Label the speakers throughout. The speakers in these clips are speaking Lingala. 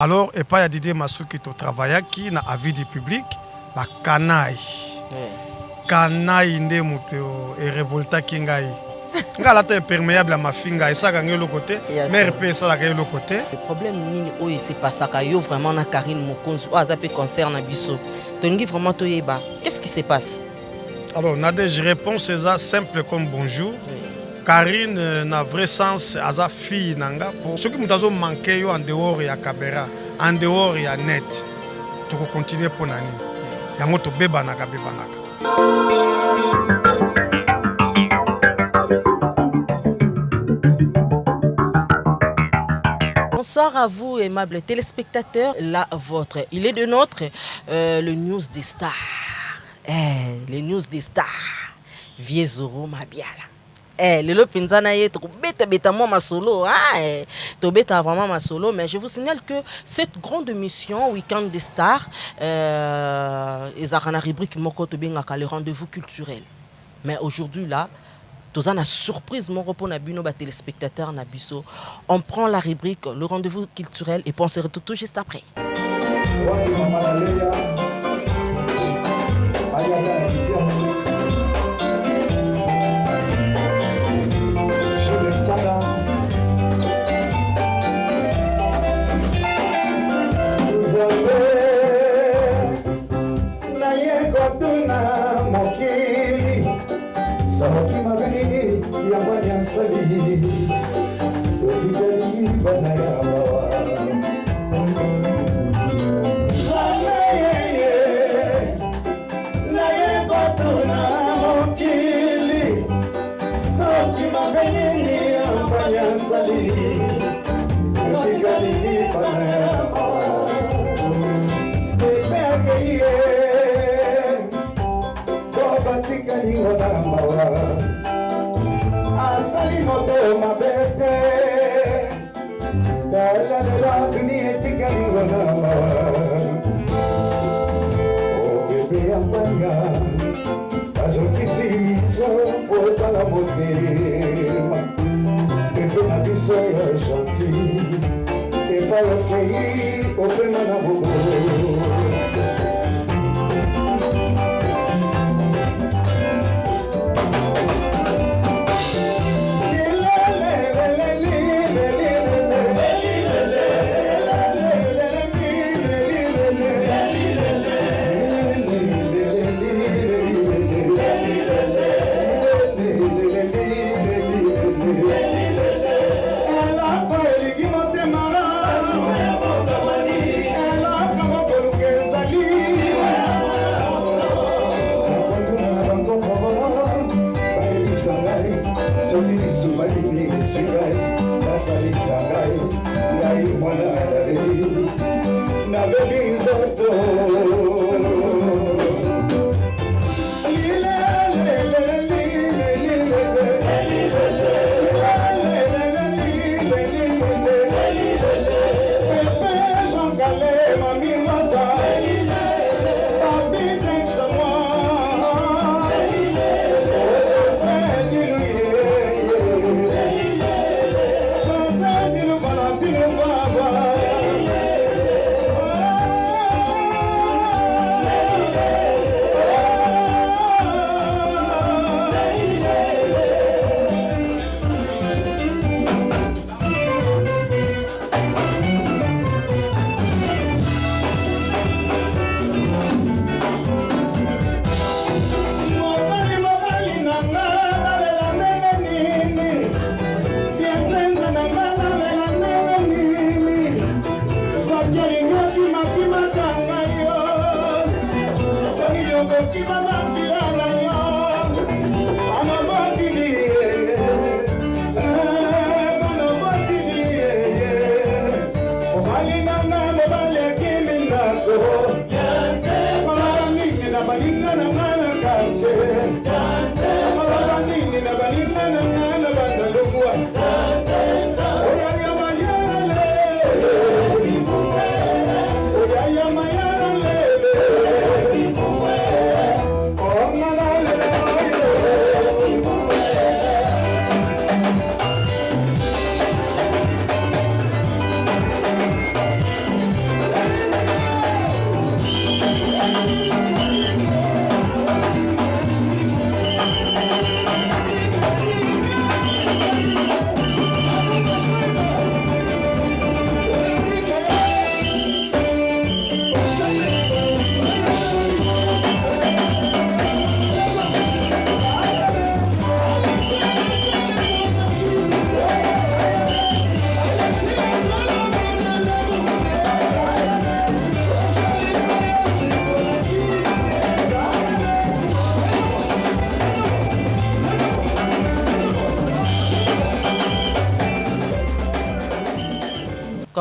Speaker 1: Alors, et pas y a Didier Massou qui travaille qui na avis du public, ba canaille. Canaille ndé muto et révolta kingai. Ngala te imperméable à ma finga et ça gagne le côté, mais RP ça gagne le côté.
Speaker 2: Le problème nini oh c'est pas ça kayo vraiment na Karine Mokonzi ou azapé concerne biso. Tongi vraiment toyeba. Qu'est-ce qui se passe?
Speaker 1: Alors, on a des réponses simples comme bonjour. Karine na vrai sens aza fille nanga pour ceux qui nous manqué en dehors ya caméra, en dehors ya net. Tu peux continuer pour nani. Yango to beba naka.
Speaker 2: Bonsoir à vous, aimables téléspectateurs. La vôtre, il est de notre le news des stars. Les news des stars. Vieux Zoro Mabiala. Le Pinzana est trop bête ma solo. To bête vraiment ma solo. Mais je vous signale que cette grande émission Week-end des stars, ils ont une rubrique le rendez-vous culturel. Mais aujourd'hui là, tous en a surprise mon repos na bino ba téléspectateurs na biso. On prend la rubrique le rendez-vous culturel et on se retrouve tout juste après.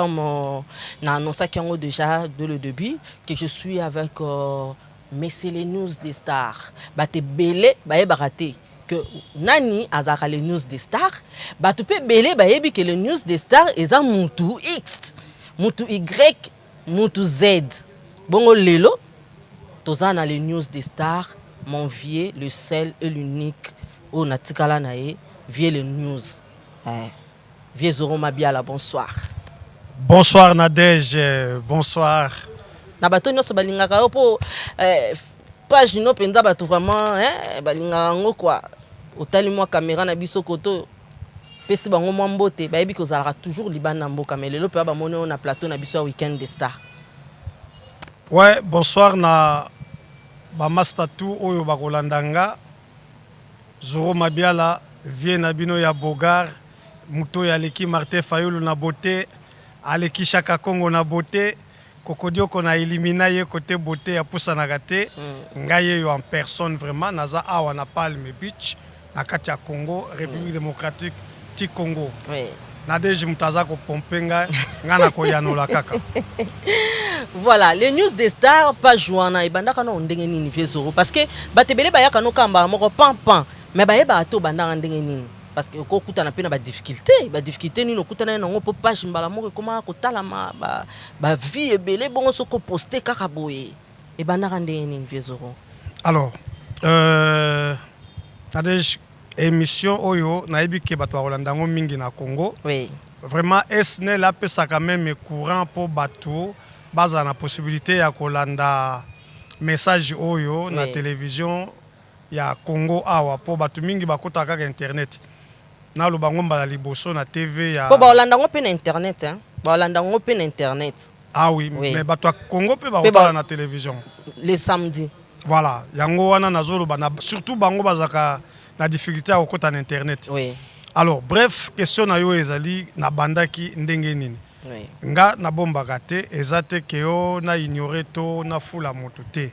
Speaker 2: comme n'a annoncé déjà dès le début que je suis avec mais c'est les news des stars. Bah t'es belé, bah baraté que nani azaka les news des stars. Bah tu peux belé bah que les news des stars est un mutu X, mutu Y, mutu Z. Bon lelo, toza na les news des stars, mon vieux, le seul et l'unique au natikala nae, vieux les news. Vieux Zoro Mabiala, bonsoir.
Speaker 1: Bonsoir Nadège, bonsoir.
Speaker 2: Na bato nyonso balingaka yo po page no penza bato vraiment balingaka ngo quoi. Otali mwa caméra na biso koto pesi bango mwa mbote bayebi kozalaka toujours libanda mboka mais lelo pe ba moni na plateau na biso weekend des stars.
Speaker 1: Ouais, bonsoir na ba master tout oyo bakolandanga. Zoro Mabiala vie na bino ya Bogar, muto ya leki Martin Fayulu na beauté, aleki Chaka Kongo na beauté, kokodio ko na elimina ye côté beauté ya pusanaka te. Ngaye yo en personne vraiment naza awa na Palme Beach na kati ya Congo, République démocratique ti Congo.
Speaker 2: Oui.
Speaker 1: Nadège mutaza ko pompenga ngana ko yanola kaka.
Speaker 2: Voilà, les news des stars pas jouana et bandaka no ndenge nini vieux Zoro parce que batebele bayaka no kamba moko pan mais bayeba to bandaka ndenge nini parce que ko kutana pe na ba difficulté ni no kutana na ngo po page mbala moko comment ko talama ba vie ebele bongo soko poster kaka boye et bandaka ndenge nini vieux Zoro.
Speaker 1: Alors Nadège émission oyo nayebi ke bato bakolandango mingi na Congo.
Speaker 2: Oui.
Speaker 1: Vraiment SNL a pesa quand même courant pour bateau baza na possibilité ya kolanda message oyo na télévision ya Congo awa po bato mingi bakota kaka internet na lubango mbala liboso na TV ya
Speaker 2: po baolanda ngo pe na internet hein baolanda ngo pe na internet.
Speaker 1: Ah oui, mais bato Congo pe bakota na télévision
Speaker 2: les samedis.
Speaker 1: Voilà, yango wana nazolo bana surtout bango bazaka na difficulté à okota na internet.
Speaker 2: Oui.
Speaker 1: Alors bref, question na yo ezali na bandaki ndenge nini.
Speaker 2: Oui.
Speaker 1: Nga na bombaka te ezate ke yo na ignorer to na fula moto te.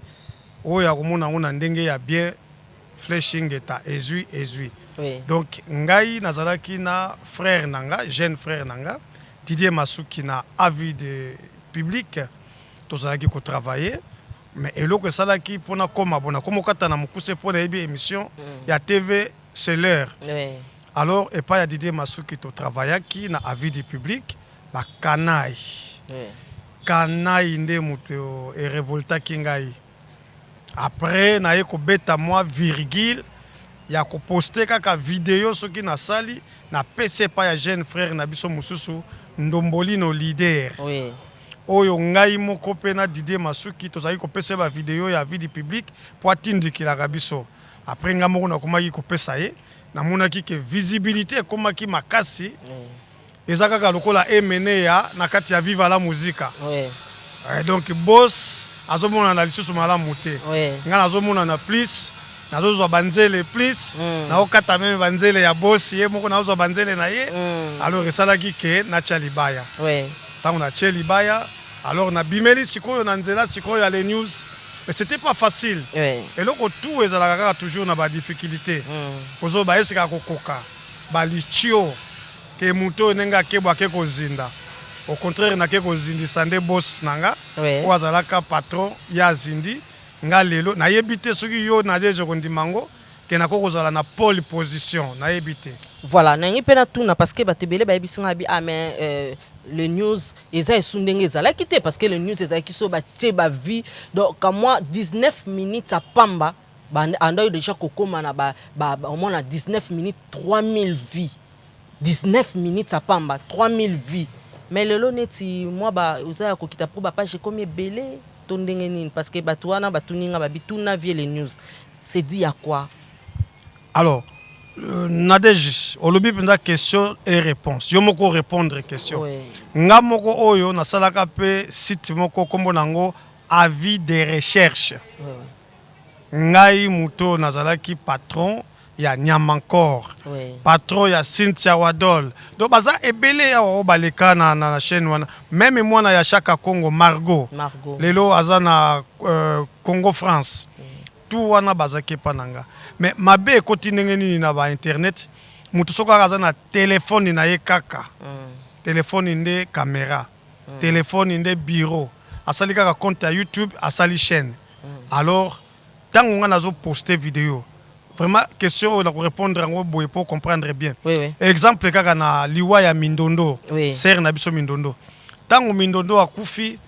Speaker 1: Oya komona ngona ndenge ya bien flashing eta ezui.
Speaker 2: Oui.
Speaker 1: Donc ngai nazalaki na frère nanga, jeune frère nanga, Didier Masuki na avis de public tozalaki ko travailler. Mais eloko salaki pona koma bona komo kata na mukuse pona ebi émission ya TV c'est l'heure.
Speaker 2: Oui.
Speaker 1: Alors et pas ya Didier Masuki to travaillaki na avis du public ba kanai.
Speaker 2: Oui.
Speaker 1: Kanai nde muto e révolta kingai. Après na yeko beta moi virgule ya ko poster kaka vidéo soki na sali na PC pa ya jeune frère na biso mususu ndomboli no leader.
Speaker 2: Oui.
Speaker 1: Oyo ngai moko pe na Didier Masuki tozali kopesa ba vidéo ya vie du public po atindikila biso. Après nga moko na komaki kopesa ye na monaki ke visibilité komaki makasi. Ezaka kaka lokola emene ya na kati ya viva la muzika.
Speaker 2: Oui.
Speaker 1: Donc boss azomona na lisusu malamu te.
Speaker 2: Oui.
Speaker 1: Nga nazomona na plus nazozwa banzele plus na okata même banzele ya boss ye moko nazozwa banzele na ye. Alors esalaki ke na Chalibaya.
Speaker 2: Oui.
Speaker 1: On a Chelibaya, alors on a bimeli sikoyo na nzela sikoyo ya les news, mais c'était pas facile.
Speaker 2: Oui.
Speaker 1: Et loko tout ezalaka toujours na ba difficulté. Kozo ba esika kokoka, ba lichio ke muto nenga kebwa ke kozinda. Au contraire na ke kozindi sande boss nanga, o azalaka patron ya zindi nga lelo na yebite soki yo na deje kondimango ke na kokozala na pole position na yebite.
Speaker 2: Voilà, nangi pena tuna parce que batebele ba yebisinga bi mais le news eza esundenge ezala kité parce que le news eza kiso ba tie ba vie donc à moi 19 minutes à pamba ba anda déjà kokoma na ba au moins 19 minutes 3000 vies 19 minutes à pamba 3000 vies mais le neti moi ba oza kokita pour ba page comme belé to ndenge nini parce que batwana batuninga ba bituna vie les news c'est dit à quoi.
Speaker 1: Alors Nadège, olobi penda question et réponse. Yo moko répondre question.
Speaker 2: Oui.
Speaker 1: Nga moko oyo na salaka pe site moko kombo nango avis de recherche.
Speaker 2: Oui.
Speaker 1: Ngai muto nazalaki patron ya Nyamankor.
Speaker 2: Oui.
Speaker 1: Patron ya Cynthia Wadol. Donc baza ebele ya baleka na chaîne wana. Même moi na ya Chaka Kongo Margot. Lelo azana Congo France. Tout wana bazaki pananga. Mais mabe ekoti ndenge nini na ba internet mutu soko akaza na téléphone na ye kaka. Téléphone nde caméra. téléphone inde bureau asali kaka compte ya YouTube asali chaîne alors tant on a posté vidéo vraiment question on a répondre en boye pour comprendre bien exemple kaka na liwa ya Mindondo ser na biso Mindondo tant Mindondo akufi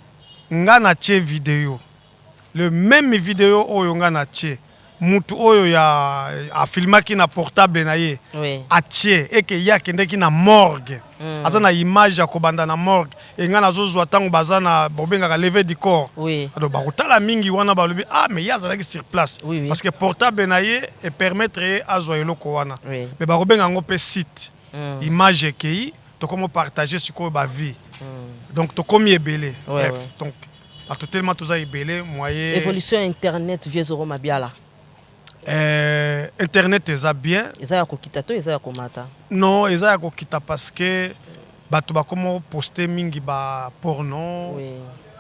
Speaker 1: nga na tie vidéo le même vidéo oyo nga na tie mutu oyo ya afilmaki na portable na ye atie eke ya kendeki na morgue aza na image ya kobanda na morgue e nga nazozwa tango baza na bobengaka lever du corps ado bakotala mingi wana balobi ah mais ya azalaki sur place parce que portable na ye e permettre ye azwa eloko wana mais bakobenga yango mpe site image ekei tokomo partager sikoyo bavie donc tokomi ebele bref donc bato tellement toza ebele moyen
Speaker 2: évolution internet vieux Zoro Mabiala.
Speaker 1: Internet eza bien.
Speaker 2: Eza ya kokita to eza ya komata.
Speaker 1: Non, eza ya kokita parce que bato bakomo poster mingi ba porno.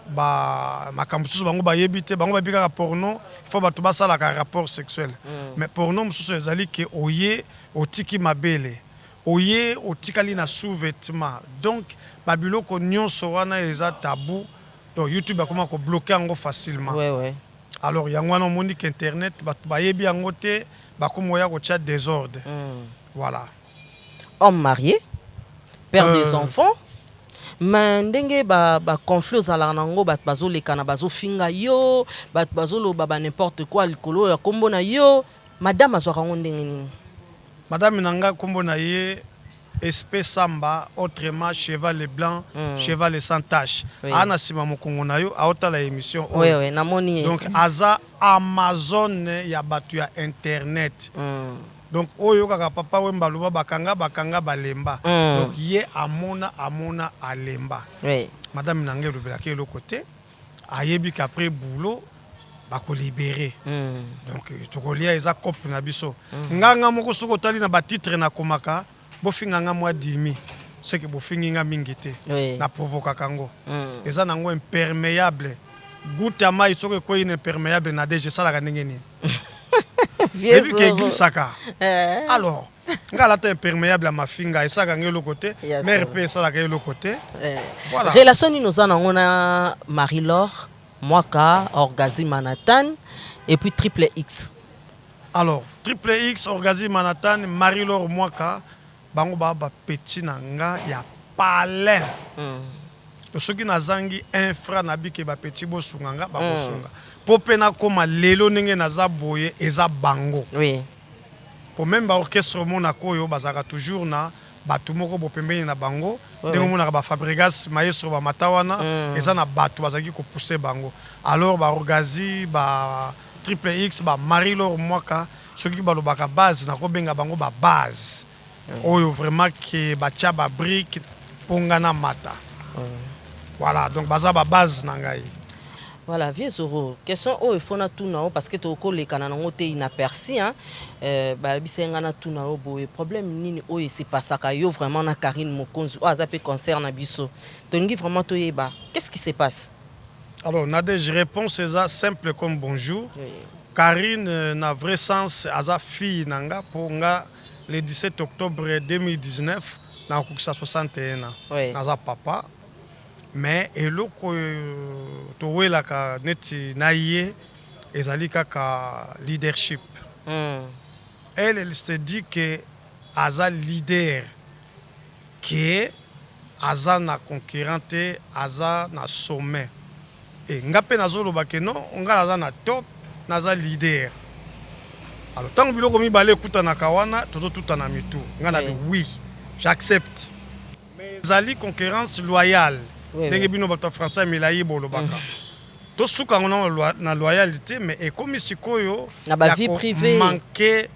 Speaker 1: Ba makambo susu bango ba yebite bango ba bika porno, il faut bato basala ka rapport sexuel. Mais porno mususu ezali ke oye otiki mabele. Oye otikali na sous-vêtement. Donc babiloko nyonso wana eza tabou. Donc YouTube akoma ko bloquer yango facilement. Alors yango wana moni que internet ba yebi yango te ba komoya ko chat désordre. Voilà.
Speaker 2: Homme marié, père des enfants. Mais ndenge ba conflit aux alanango bat bazo le kana bazo finga yo, bat bazo lo baba n'importe quoi likolo ya kombo na yo, madame azwa rango ndenge nini?
Speaker 1: Madame nanga kombo na ye espèce samba autrement cheval blanc cheval sans tache ana sima mokongo na yo aota la émission
Speaker 2: namoni
Speaker 1: donc aza Amazon ya batu ya internet donc oyo kaka papa wemba luba bakanga balemba donc ye amona alemba madame nange lobela ke le côté ayebi qu'après boulot bako libérer donc tokolia eza cop na biso nganga moko soko tali na ba titre na komaka bofinga nga mwa dimi c'est que bofingi nga mingite na provoka kango eza nango imperméable goutte mai soko ko imperméable na DG sala ka ndengeni et puis que saka alors ngala ta imperméable ma finga esaka ngelo côté mère pe sala ka le côté
Speaker 2: voilà relation ni nous en na Marie-Laure Mwaka Orgasme Manhattan et puis Triple X.
Speaker 1: Alors Triple X Orgasme Manhattan Marie-Laure Mwaka bango ba petit nanga ya palin to soki nazangi infra na bike ba petit bosunga ba bosunga popé na koma lelo ndenge naza boye eza bango pour même ba orchestre mona koyo bazaka toujours na batu moko bopembeni na bango ndenge mona ba Fabregas maestro ba matawana eza na batu bazaki ko pousser bango alors ba Orgazi ba Triple X ba Marie-Laure Mwaka soki ba lobaka base na ko benga bango ba base oyo vraiment que bacha ba brique pongana mata voilà donc baza ba base nangai
Speaker 2: voilà vieux Zoro question o efona tuna parce que toko le kana nango te inaperçu hein ba bisenga na tuna o boye problème nini o se passaka yo vraiment na Karine Mokonzi o azape concert na biso tongi vraiment to yeba qu'est-ce qui se passe?
Speaker 1: Alors nade je réponds c'est ça simple comme bonjour Karine na vrai sens aza fille nanga pour nga le 17 octobre 2019 na kokisa 61 ans naza papa mais eloko towelaka neti na ye ezali kaka leadership elle se dit que aza leader que aza na concurrente aza na sommet et nga pe nazoloba ke non nga aza na top naza leader. Alors, tant que biloko mibale kutana kawana, toujours tout en amitou. Oui, j'accepte. Mais zali concurrence loyale. Ndenge bino bato français milayi bolo baka. To suka ngona na loyalité mais et comme sikoyo
Speaker 2: na ba vie privée
Speaker 1: manquer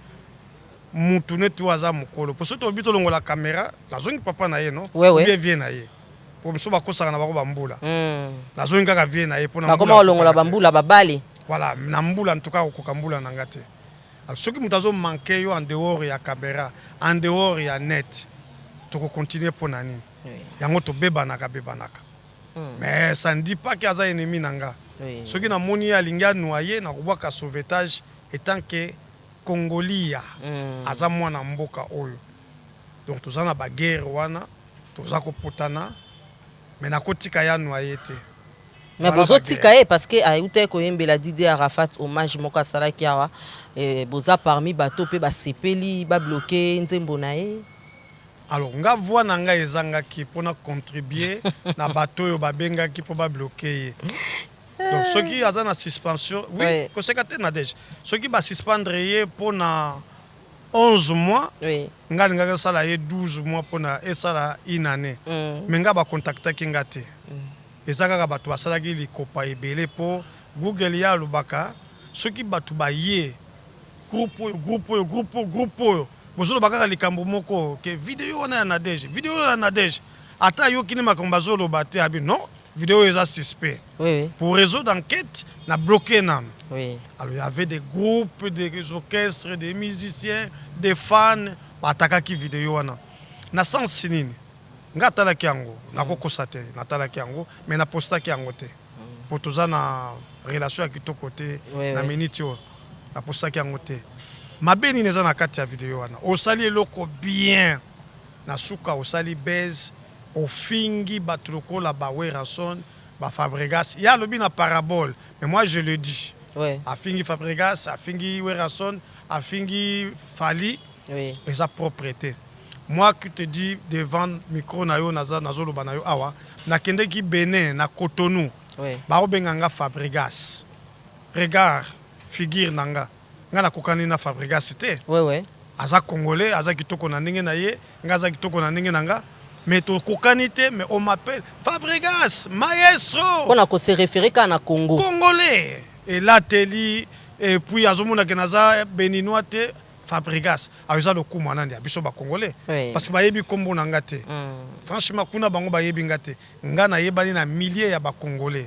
Speaker 1: mutu netu aza mukolo. Pour surtout bito longo la caméra, la zone papa na ye non. Ou bien vient na ye. Pour mso bakosaka na bako bambula. La zone kaka vient na ye pour na.
Speaker 2: Ba comment longo la bambula babali.
Speaker 1: Voilà, na mbula en tout cas okokambula na ngate. Alors, ceux qui nous ont manqué en dehors ya caméra, en dehors ya net, tu peux continuer pour nani. Yango to bebanaka. Mais ça ne dit pas qu'il y a un ennemi nanga. Ceux qui n'ont moni à linga noyé, na kuba ka sauvetage étant que Congolia, aza mwana mboka oyo. Donc tous en a ba guerre wana, tous a ko potana. mais nakotika ya noyé te.
Speaker 2: Mais bozo tika parce que ayute ko yembela Didier Arafat hommage moka sala kiawa boza parmi bato pe ba sepeli ba bloquer nzembo na ye.
Speaker 1: Alors nga voix na nga ezanga ki pona contribuer na bato yo ba benga ki po ba bloquer. Donc ceux qui ont na suspension oui ko sekate na déjà ceux qui ba suspendre ye pona 11 mois
Speaker 2: oui
Speaker 1: nga nga sala ye 12 mois pona esala une année mais nga ba contacter ki ngate ezaka bato basalaki likopa ebele po Google ya lubaka soki bato baye groupe bozolo bakaka likambo moko ke vidéo na Nadège ata yo kini makambo bazolo bate abi non vidéo eza suspect
Speaker 2: oui
Speaker 1: pour réseau d'enquête na bloqué nam
Speaker 2: oui
Speaker 1: alors il y avait des groupes des orchestres des musiciens des fans batakaki vidéo wana na sens nini nga talaki yango nakokosa te natalaki yango mais na postaki yango te po toza na relation ya kitoko te na minute oyo na postaki yango te mabe nini eza na kati ya video wana osali eloko bien na suka osali base ofingi bato lokola Werason Fabregas ya lobi na parabole mais moi je le dis afingi Fabregas afingi Werason afingi Fali eza propreté. Moi qui te dis devant micro na yo nazolo banayo awa nakende ki Benin na Cotonou ba obenganga Fabregas regarde figure nanga nga na kokani na Fabregas te aza congolais aza kitoko na ndenge na ye nga aza kitoko na ndenge nanga mais to kokani te mais on m'appelle Fabregas maestro
Speaker 2: on a ko se référer ka na Congo
Speaker 1: congolais et là teli et puis azomona ke naza béninois te Fabregas aza le kuma nandi biso ba congolais parce que bayebi kombo na ngate franchement kuna bango bayebi ngate nga na yebani na milliers ya ba congolais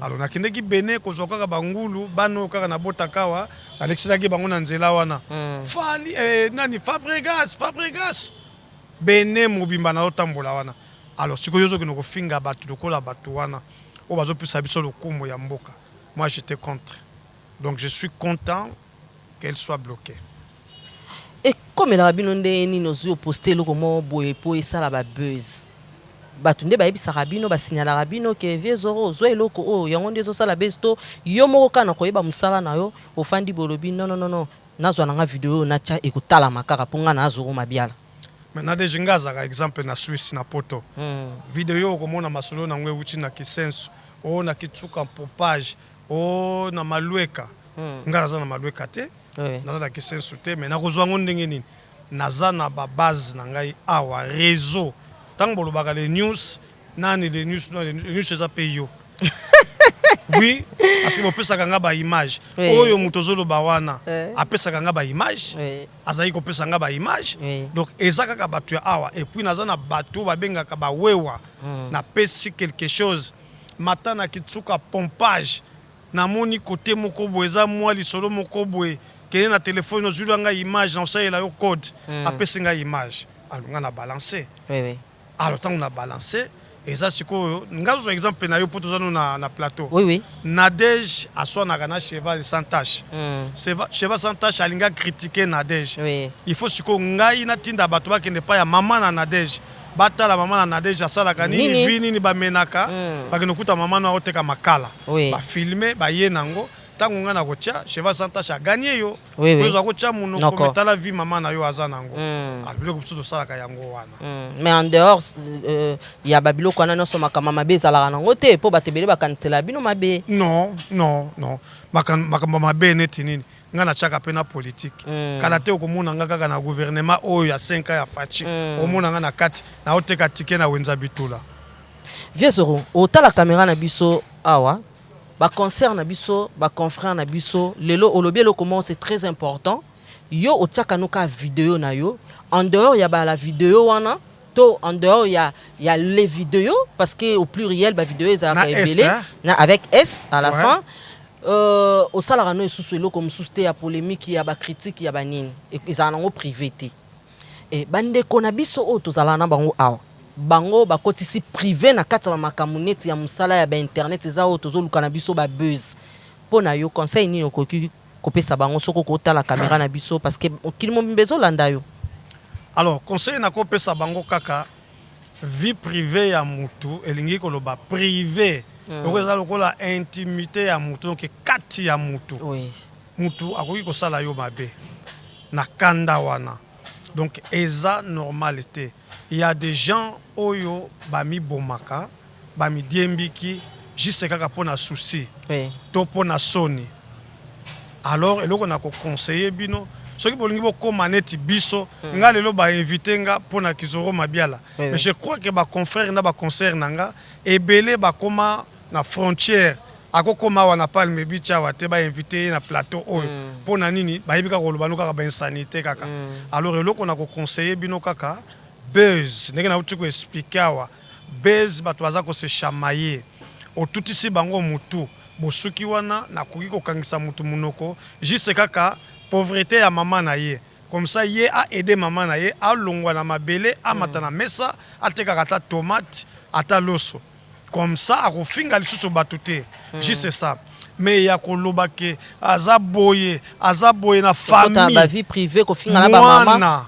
Speaker 1: alors nakende ki Benin ko zoka ba ngulu bano kaka na botakawa Alexis agi bango na nzela wana Fali nani Fabregas Benin mobimba na otambola wana alors siko yozo kino ko finga batu lokola batu wana o bazo pisa biso le kombo ya mboka. Moi j'étais contre, donc je suis content qu'elle soit bloquée.
Speaker 2: Et comme la rabinonde ni nozo poster le comment boye po esala ba buzz batunde ba yebisa rabino ba signala rabino ke viezoro zo eloko o yango ndezo sala besto yo moko kana ko yeba musala na yo ofandi bolobi non nazwa na nga video na cha ekutala makaka ponga na azoro mabiala
Speaker 1: maintenant des jingaza par exemple na Suisse na poto video ko mona masolo na ngwe uchi na kisenso o na kitsuka popage o na malweka ngaza na malweka te naza na kisenso te mais nakozwa ngo ndenge nini naza na ba base na ngai awa réseau tant bolobaka les news nani les news eza pe yo oui parce que bopesaka nga ba image oyo muto zoloba wana apesaka nga ba image azali kopesa nga ba image donc eza kaka bato ya awa et puis naza na bato babengaka bawewa na pesi quelque chose mata na kitsuka pompage namoni côté moko boye eza mwa lisolo moko boye kene na téléphone ozwila nga image na osalela yo code apesi nga image alunga na balancer alors tant on a balancé et ça c'est quoi ngazwa exemple na yo poto zano na plateau Nadège aswa na kana cheval sans tache cheval sans tache alinga critiquer Nadège il faut siko ngai na tinda bato bakende pa ya mama na Nadège batala mama na Nadège asala kanini vini ni bamenaka bakende kuta mama na oteka makala ba filmer ba ye nango tango nga na kocha cheval sans tache a gagné yo pozo kocha munoko metala vie mama na yo aza nango alibile ko psudo sala ka yango wana
Speaker 2: mais en dehors ya babilo kwana no soma kama mabe zala nango te po batebele bakansela bino mabe
Speaker 1: non makambo mabe neti nini nga na chaka pena politique kala te okomona nga kaka na gouvernement oyo ya 5 ans ya fachi omona nga na kati na oteka tike na wenza bitula
Speaker 2: viezoro otala caméra na biso awa ba concert na biso ba confrère na biso lelo olobi le comment c'est très important yo otiaka nuka vidéo na yo en dehors ya ba la vidéo wana to en dehors ya les vidéos parce que au pluriel ba vidéo za révélé na avec S à la fin au salara no esusu eloko mususte ya polémique ya ba critique ya ba nini ezana ngo privé te et bande kona biso o to zala na bango awa bango bakotisi privé na kati ya makamuneti ya musala ya ba internet za o tozoluka na biso ba buzz pona yo conseil ni okoki kopesa bango soko ko tala caméra na biso parce que okili mo mbezo landa yo
Speaker 1: alors conseil na kopesa bango kaka vie privée ya mutu elingi koloba privé okoza lokola intimité ya mutu donc kati ya mutu mutu akoki kosala yo mabe na kanda wana donc eza normalité. Il y a des gens oyo bami bomaka bami diembiki juste kaka pona souci to pona soni. Alors eloko na ko conseiller bino soki bolingi bokoma neti biso nga lelo ba invité nga pona Kizoro Mabiala mais je crois que ba confrère na ba concert nanga ebele ba koma na frontière akokoma wana palme bicha wate ba invité na plateau oyo pona nini ba yebika koloba no kaka ba insanité kaka. Alors eloko na ko conseiller bino kaka buzz ndenge na uti ko expliquer awa buzz bato baza ko se chamailler otutisi bango mutu bosuki wana na koki kokangisa mutu munoko juste kaka pauvreté ya maman na ye comme ça ye a aidé maman na ye a longwa na mabele a matana mesa a tekaka ta tomate ata loso comme ça a kofinga lisusu bato te juste ça mais ya koloba ke azaboye na famille
Speaker 2: ba vie privée kofinga na ba mama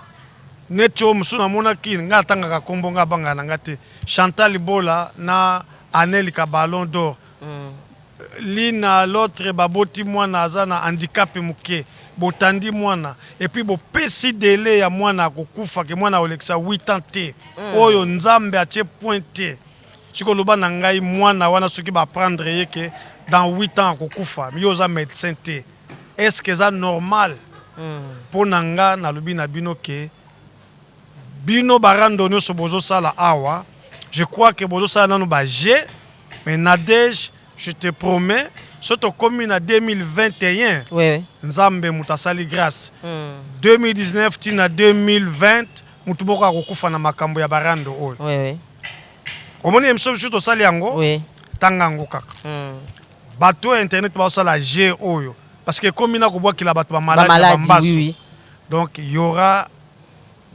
Speaker 1: neto musu na mona ki nga tangaka kombo nga banga na ngate Chantal Bola na Anel ka Ballon d'Or Lina l'autre baboti mwana azana handicap muke botandi mwana et puis bo pesi délai ya mwana kokufa ke mwana olekisa 8 ans te oyo nzambe atie pointé siko loba na ngai mwana wana soki ba prendre ye ke dans 8 ans kokufa mi yoza médecin te est-ce que ça normal pour nanga na lobi na bino ke bino barando nyoso bozo sala awa je crois que bozo sala nanu ba G mais Nadège je te promets, surtout comme en 2021, Nzambe mutasali grâce. 2019 tina 2020, mutuboka kokufa na makambo ya barando oyo.
Speaker 2: Oui.
Speaker 1: Omoni emso juste osali yango?
Speaker 2: Oui.
Speaker 1: Tangango kaka. Bato internet ba osala G oyo parce que comme ina kobwa kila bato ba malade bambaso. Oui. Donc il y aura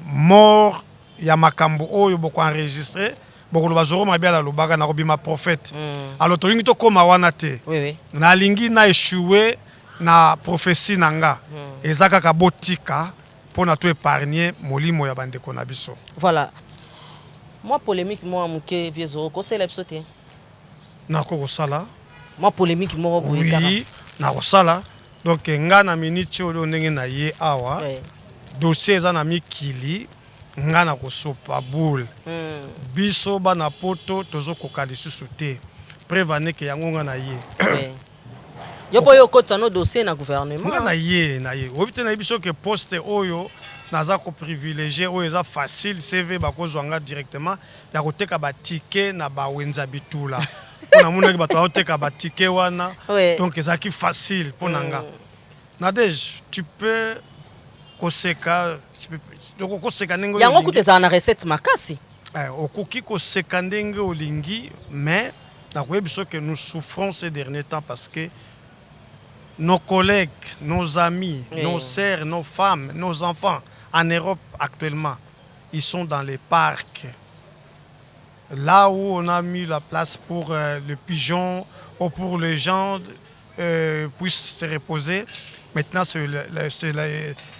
Speaker 1: mort ya makambo oyo boko enregistrer. Beaucoup de Kizoro Mabiala lobaga na robima prophète. Alors to to koma wana te. Na lingi na échoué na prophétie nanga. Ezaka ka botika pona to épargner molimo ya bandeko na biso.
Speaker 2: Voilà. Moi polémique moi muke viezoro ko c'est l'absoté.
Speaker 1: Na ko sala.
Speaker 2: Moi polémique moi boyekara.
Speaker 1: Oui, na ko sala. Donc nga na miniti oyo ndenge na ye awa. Dossier za na mikili. Ngana kosopa boule biso bana poto tozo kokali susu te prévane ke yango ngana ye
Speaker 2: yo boyo kota no dossier na gouvernement
Speaker 1: ngana ye obite na biso ke poste oyo naza ko privilégier oyo eza facile CV bakozwa nga directement ya koteka ba ticket na ba wenza bitula pona mona ke bato oteka ba ticket wana donc ezaki facile pona nga Nadège tu peux koseka donc koseka ndenge
Speaker 2: yango kuteza na recette makasi
Speaker 1: okoki koseka ndenge olingi mais nakoyebi so que nous souffrons ces derniers temps parce que nos collègues, nos amis, nos sœurs, nos femmes, nos enfants en Europe actuellement, ils sont dans les parcs. Là où on a mis la place pour le pigeon ou pour les gens puissent se reposer. Maintenant, c'est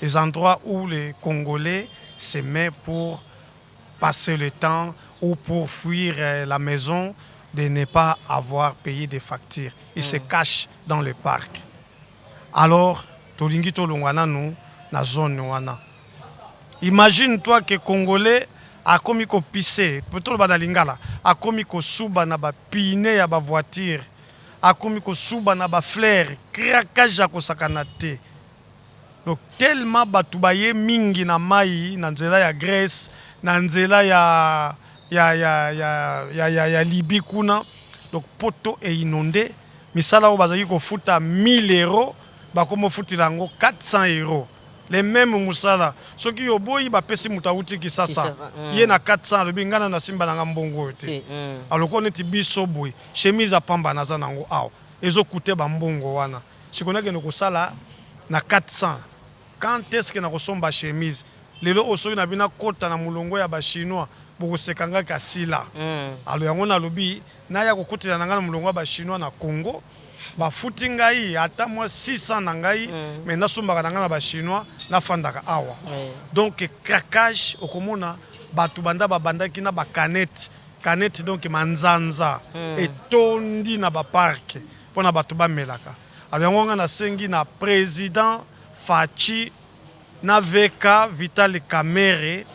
Speaker 1: les endroits où les Congolais se mettent pour passer le temps ou pour fuir la maison de ne pas avoir payé des factures. Ils se cachent dans le parc. Alors, tolingi tolongwana nous na zone wana. Imagine-toi que Congolais a commis ko pisser, peut-être ba lingala, a commis ko suba na ba pine ya ba voiture. Akomi ko suba na ba flair craquage ko sakanate. Donc tellement batu baye mingi na mai na nzela ya Grèce na nzela ya Libye kuna. Donc poto e inondé misala o bazaki ko futa 1000 euros bakomo futila ngo 400 euros. Les mêmes musala soki yo boyi ba pesi mutauti kisasa ye na 400 lobi ngana na simba na mbongo te aloko neti biso boyi chemise a pamba na za nango aw ezo coûter ba mbongo wana sikona ke no kosala na 400 quand est-ce que na kosomba chemise lelo osoki na bina kota na mulongo ya ba chinois boko sekanga kasila alo yango na lobi na ya kokotela na ngana mulongo ya ba chinois na Congo ba futi ngai ata moi 600 na ngai mais na sombaka na ngana ba chinois na fandaka awa donc craquage okomona bato banda babandaki na bakanete canette donc manzanza etondi na baparke mpona bato bamelaka. Alors yango nga nasengi na président Fachi na VK Vital Kamere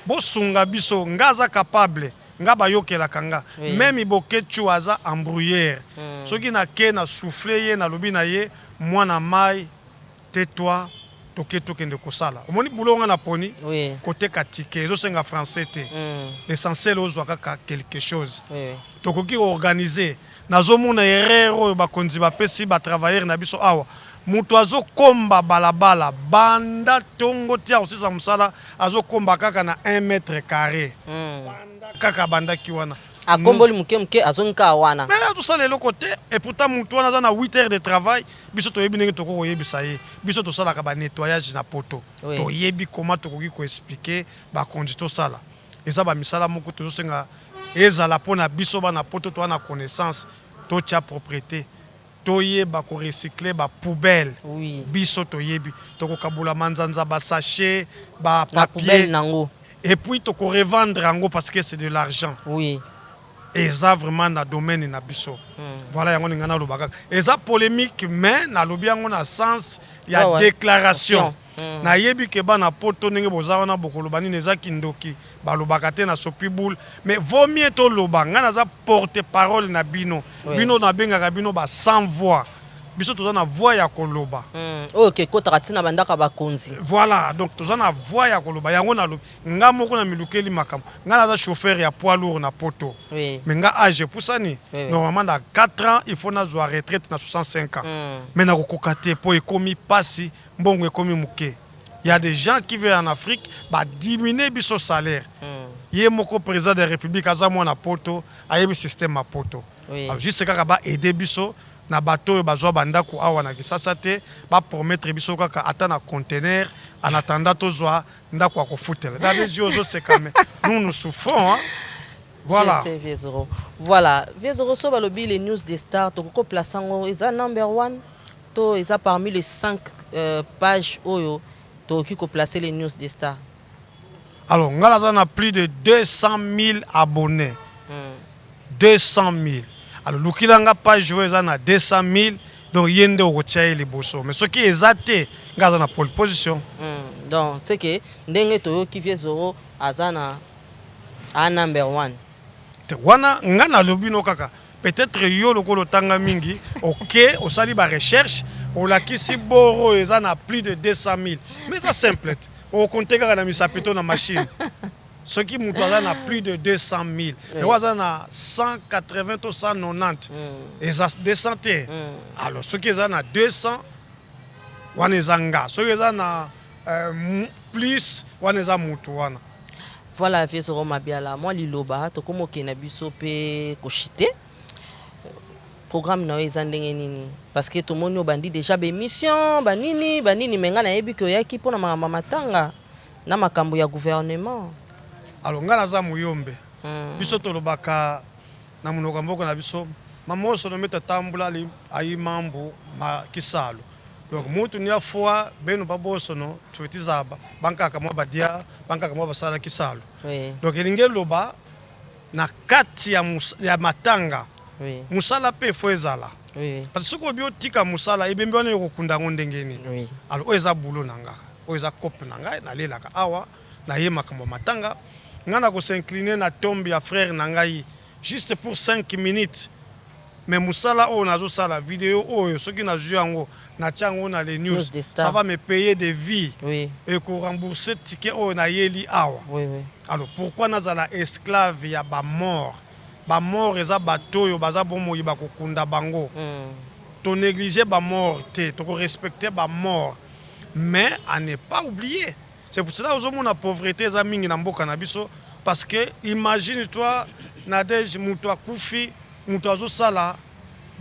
Speaker 1: bosunga biso nga aza capable nga bayokelaka nga même ibokechu aza embrouillère soki nake na souffle ye na lobi na ye mwana mai tais-toi tokende kosala omoni boulot nga na poni côté katike ezosenga français te l'essentiel ozwa kaka quelque chose tokoki organiser nazomona erreur oyo bakonzi bapesi batravailleur na biso awa mutu azokomba balabala banda tongo tia osisa musala azokomba kaka na 1 mètre carré banda kaka bandaki wana
Speaker 2: akomboli muke azonka wana
Speaker 1: mais tout ça le côté et pourtant mutu wana za na 8 heures de travail biso toyebi ndenge toko koyebisa ye biso tosalaka ba nettoyage na poto toyebi comment tokoki ko expliquer ba conduite tosala eza ba misala moko tozosenga ezala pona biso bana poto to na connaissance to tia propriété toyeba ko recycler ba poubelle biso toyebi tokokabula manzanza ba sachet ba papier et puis to ko revendre yango parce que c'est de l'argent et ça vraiment na domaine na biso voilà yango ngana lobaka et ça polémique mais na lobi yango na sens ya déclaration na yebi ke bana poto ndenge boza wana bokoloba nini ezaki ndoki balobaka te na sopi boule mais vaut mieux to loba ngana za porte parole na bino bino na bengaka bino ba sans voix biso toza na voix ya koloba
Speaker 2: OK kotaka tina bandaka bakonzi
Speaker 1: voilà donc toza na voix ya koloba yango na lobi nga moko na milukeli makam ngana za chauffeur ya poids lourd na poto mais nga âge pusani normalement dans 4 ans il faut na zo retraite na 65 ans mais na kokokate po ekomi pasi mbongo ekomi muke. Il y a des gens qui veulent en Afrique bah diminuer biso salaire. Yé moko président de la République aza mwana poto ayebi système à poto. Alors juste kaka ba aider biso na bateau bazwa bandako awa na kisasa te ba promettre biso kaka ata na conteneur en attendant tozwa ndako akofutela. Dans les yeux c'est quand même nous souffrons hein. Voilà.
Speaker 2: Voilà, Viezoro so balobi les news des stars to ko plaçango eza number 1 to eza parmi les 5 pages oyo to ki ko placer les news des stars.
Speaker 1: Alors, ngala a plus de 200 000 abonnés. 200 000. Alors, l'ukilanga page joué na 200 000 donc yende au tchaye les bosso. Mais ce qui est zaté, ngala na pole position.
Speaker 2: Donc, c'est que ndenge to ki Viezoro azana a number 1.
Speaker 1: Wana ngana lobino kaka. Peut-être yo lokolo tanga mingi, OK, au sali ba recherche, on la kisi boro ezana plus de 200 000. Mais ça simple. Au compte na misapito na machine. Ce qui moutoisa na plus de 200 000. Mais waza na 180 ou 190. Et ça 200. Alors ce qui est na 200 wanezanga. Ce qui est na plus waneza mutuana.
Speaker 2: Voilà Viezoro Mabiala, moi liloba to komo ke na biso pe koshite. Programme na ezandenge nini parce que tout le monde bandi déjà be mission banini menga na yebi ko yaki pona mama matanga na makambo ya gouvernement.
Speaker 1: Alors ngala za muyombe biso to lobaka na munoko mboko na biso mamo so no meta tambula li ayi mambo ma kisalo donc mutu ni afwa beno baboso no tuetizaba banka kama badia banka kama basala kisalo donc elinge loba na kati ya matanga musala pe fo ezala parce que soko biotika musala ebembe wana yokunda ngondenge nini alors oza boulot nanga oza coupe nanga na lelaka awa na ye makambo matanga ngana ko s'incliner na tombe ya frère nangai juste pour 5 minutes mais musala o nazo sala vidéo oyo soki na jouer yango na tiango na les news ça va me payer des vies et ko rembourser ticket o na yeli awa alors pourquoi nazala esclave ya ba mort ba mort eza bato yo baza bomo yiba kokunda bango to négliger ba mort te to respecter ba mort mais à ne pas oublier. C'est pour cela que la pauvreté est mingi na mboka na biso parce que imagine toi Nadej muto akufi muto azo sala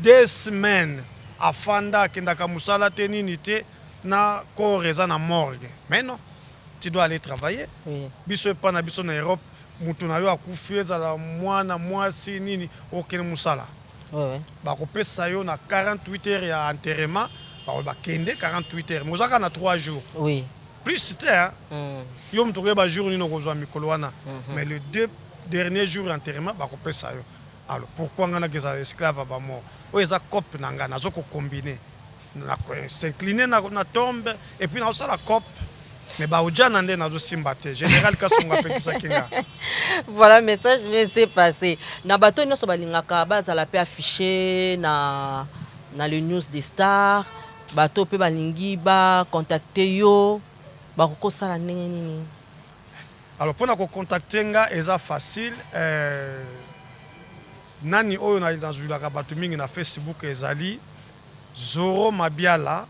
Speaker 1: 2 semaines afanda kendaka musala te nini te na corps eza na morgue. Mais non, tu dois aller travailler. Biso pa na biso na Europe muto na yo akufi ezala mwana mwasi nini okene musala. Bakopesa yo na 48 heures ya enterrement, ba kende 48 heures. Mozaka na 3 jours. plus c'était hein yo mtoko ba jour ni noko zo mikolo wana mais les 2 derniers jours enterrement ba ko pesa yo alors pourquoi ngana que ça esclave ba mort o eza cop na ngana zo ko combiner na ko s'incliner na tombe et puis na ça la cop mais ba ojana ndé na zo simbate général Kasonga pekisa kinga.
Speaker 2: Voilà message ne s'est passé na bato nyonso balingaka bazala pe affiché na le news des stars bato pe balingi ba contacter yo ba ko sala ndenge nini.
Speaker 1: Alors pour na ko contacter nga eza facile nani oyo na zulaka bato mingi na Facebook ezali Zoro Mabiala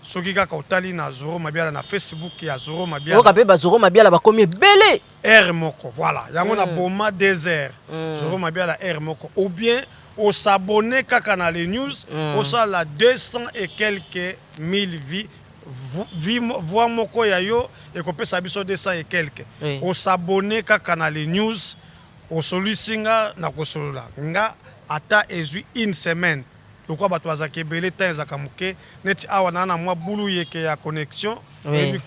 Speaker 1: soki kaka otali na Zoro Mabiala na Facebook ya Zoro Mabiala
Speaker 2: oka pe ba Zoro Mabiala ba komi belé
Speaker 1: R moko voilà yango na boma désert Zoro Mabiala R moko ou bien au s'abonner kaka na les news au ça la 200 et quelques mille vies voix moko ya yo et ko pesa biso 200 et quelques au s'abonner kaka na les news au solusinga na ko solola nga ata ezui une semaine lokwa bato bazaki belé ta ezaka muke neti awa na mwa bulu yeke ya connexion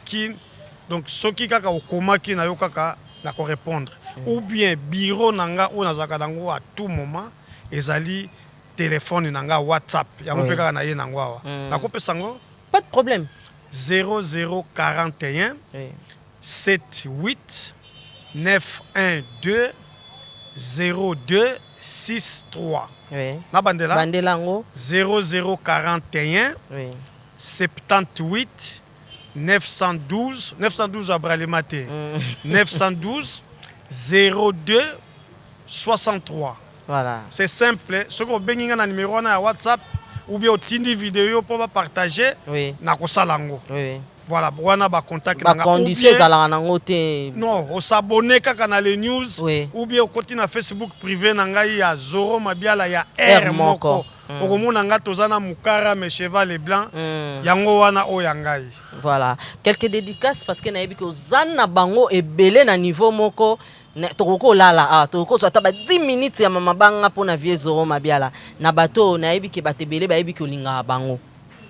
Speaker 1: kin donc soki kaka okomaki na yo kaka na ko répondre ou bien bureau nanga o nazaka dango à tout moment ezali téléphone nanga WhatsApp yango pe kaka na ye nango awa na ko pesango
Speaker 2: pas de problème
Speaker 1: 0041 78 912 02 63 na bandela
Speaker 2: bandelango
Speaker 1: 0041 78 912 abralemate 912 02 63.
Speaker 2: Voilà.
Speaker 1: C'est simple. Ce qu'on bengi na numéro na WhatsApp ou bien au tindi vidéo pour partager na ko salango. Voilà, wana ba contact
Speaker 2: na condition za la nango te.
Speaker 1: Non, au s'abonner kaka na les news ou bien au côté na Facebook privé na ngai ya Zoro Mabiala ya R moko. Okomona nga tozana mukara me cheval blanc yango wana o yangai.
Speaker 2: Voilà, quelques dédicaces parce que nayebi ko zana bango ebele na niveau moko tokoko lala tokoko so taba 10 minutes ya mama banga pona vie Zoro Mabiala na bato nayebi ke batebele bayebi ko linga bango.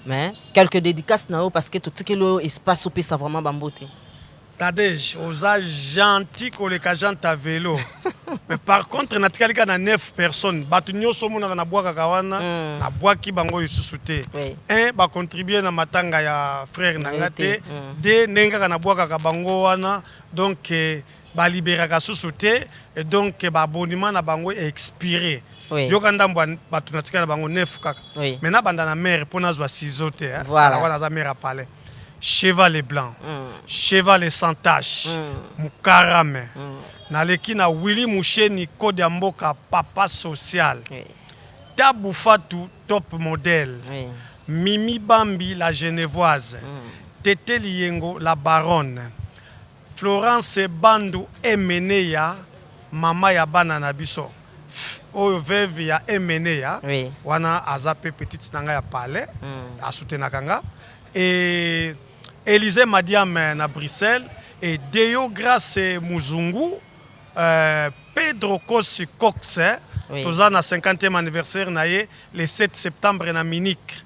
Speaker 2: Mais quelques dédicaces na parce que tout ce que l'espace peut ça vraiment bamboté.
Speaker 1: Tadej, aux gentils collègues agents à vélo. Mais par contre, na tikalika na 9 personnes. Batunyo somo na bois kakawana, na bois ki bango lisusuté. Un ba contribuer na matanga ya frère nangate, deux nenga na bois kakabango wana, donc ba libérer susuté et donc ba abonnement na bango expiré. Yokanda batu na tika na bango 9 kaka. Maintenant banda na mère pona zwa ciseauté hein.
Speaker 2: Voilà.
Speaker 1: Wana za mère à palais. Cheval blanc, cheval sans tache, mukarame. Naleki na Willy Moucheni code ya mboka papa social. Tabou Fatou top modèle. Mimi Bambi la genevoise. Tete Liengo la baronne. Florence Bandou Emeneya mama ya bana na biso. Oyo veuve ya Emeneya wana azape petite nanga ya palais a soutenaka nga. Et Élysée Madiam na Bruxelles et Deo Grace Muzungu Pedro Kossi Cox toza na 50e anniversaire na ye le 7 septembre na Munich.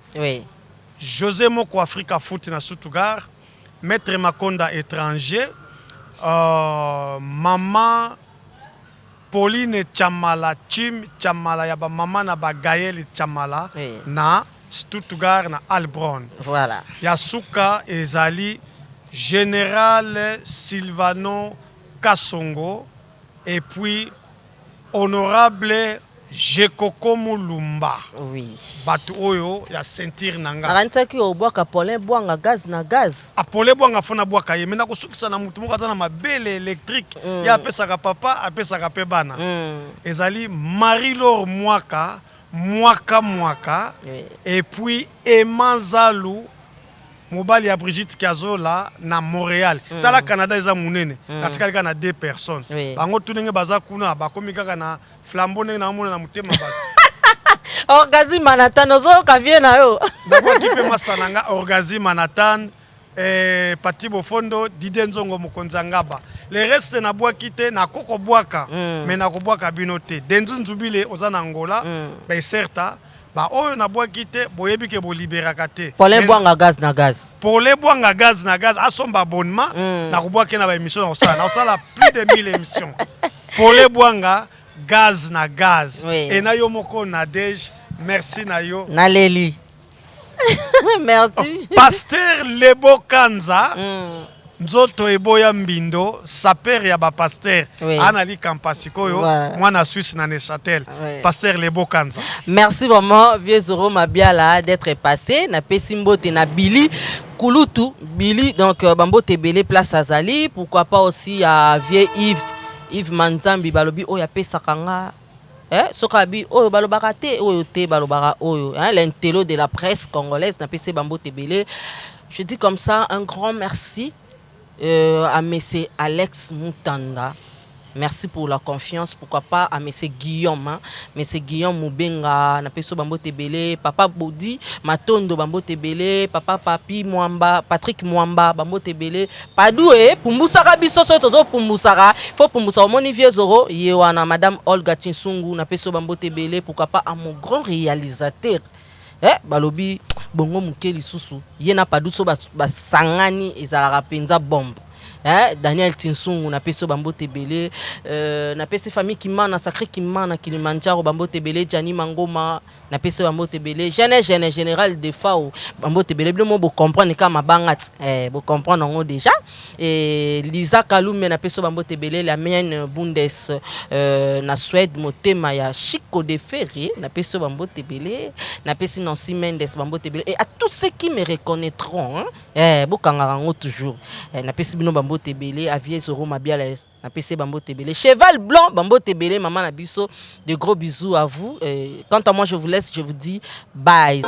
Speaker 1: José Moko Africa Foot na Stuttgart, Maître Makonda étranger, maman Pauline Chamala Chamala ya ba mama na ba Gaël Chamala na Stuttgart na Albron.
Speaker 2: Voilà.
Speaker 1: Yasuka ezali général Silvano Kasongo et puis honorable Jekoko Mulumba.
Speaker 2: Oui.
Speaker 1: Batu oyo ya sentir nanga.
Speaker 2: Arantaki obwaka Paulin Bwanga gaz na gaz.
Speaker 1: Apolé Bwanga fona bwaka ye mena ko sukisa na mutu moko na mabele électrique ya apesaka papa apesaka pe bana. Ezali Marie-Laure Mwaka et puis Emanzalu mobali ya Brigitte Kazola na Montréal. Tala Canada eza munene. Katika kana 2 personnes. Bango tunenge baza kuna bakomi kaka na flambeau na mona na mutema ba.
Speaker 2: Orgazi Manhattan ozo ka vie na yo.
Speaker 1: D'abord kipe master nanga Orgazi Manhattan Pati Bofondo Didier Nzongo Mokonza Ngaba. Le reste na bwa kite na koko bwaka mais na ko bwaka binote. Denzu Nzubile oza na Angola, ba certa ba oyo na boaki te boyebi ke bolibéraka te
Speaker 2: pour les boanga gaz na gaz
Speaker 1: pour les boanga gaz na gaz asomba abonnement na koboaki na ba émission na osala plus de 1000 émissions pour les boanga gaz na gaz et na yo moko Nadège merci na yo
Speaker 2: na leli merci
Speaker 1: pasteur Lebo Kanza nzoto eboya mbindo saper ya ba pasteur anali kampasikoyo mwana Suisse na Neuchâtel pasteur Lebo Kanza.
Speaker 2: Merci vraiment vieux Zoro Mabiala d'être passé na pesimbote na Billy Kulutu Billy donc bambo tebele place azali pourquoi pas aussi à vieux Yves Manzambi balobi oya pesa kanga sokabi oyo balobaka te oyo te balobaka oyo l'intello de la presse congolaise na pese bambo tebele. Je dis comme ça un grand merci à monsieur Alex Moutanda. Merci pour la confiance. Pourquoi pas à monsieur Guillaume. Hein? Monsieur Guillaume Moubenga, na peso bambo tebele, papa Bodi, Matondo bambo tebele, papa Papi Mwamba, Patrick Mwamba bambo tebele. Padoué, pour Moussara biso sotozo pour Moussara. Faut pour Moussara moni vieux Zoro, yewana madame Olga Chinsungu na peso bambo tebele. Pourquoi pas à mon grand réalisateur. Balobi bongo mukeli susu yena paduso basangani ezalaka penza bombe Daniel Tinsungu na peso bambo tebele na pese famille Kimana sacré Kimana Kilimanjaro bambo tebele Jani Mangoma na peso bambo tebele jeune général de Fao bambo tebele bien mo comprendre kama bangat bo comprendre ngo déjà et Lisa Kalume na peso bambo tebele la mienne Bundes na Suède motema ya Chico de Ferry na peso bambo tebele na pesi Nancy Mendes bambo tebele et à tous ceux qui me reconnaîtront bo kangarango toujours na pesi bino bambo tebele Aviez Zoro Mabiala na PC bambo tebele cheval blanc bambo tebele maman na biso de gros bisous à vous quant à moi je vous laisse je vous dis bye.